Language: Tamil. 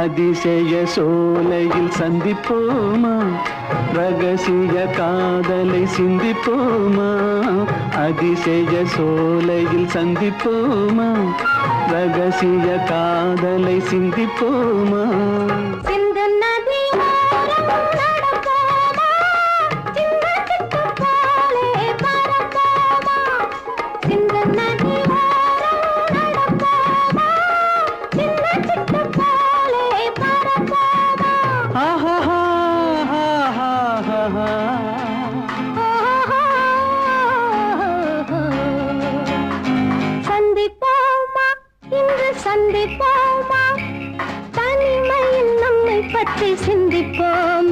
அதிசய சோலையில் சந்திப்போமா ரகசிய காதலை சிந்திப்போமா அதிசய சோலையில் சந்திப்போமா ரகசிய காதலை சிந்திப்போமா சந்திப்போமா தனிமையில் நம்மை பற்றி சிந்திப்போம்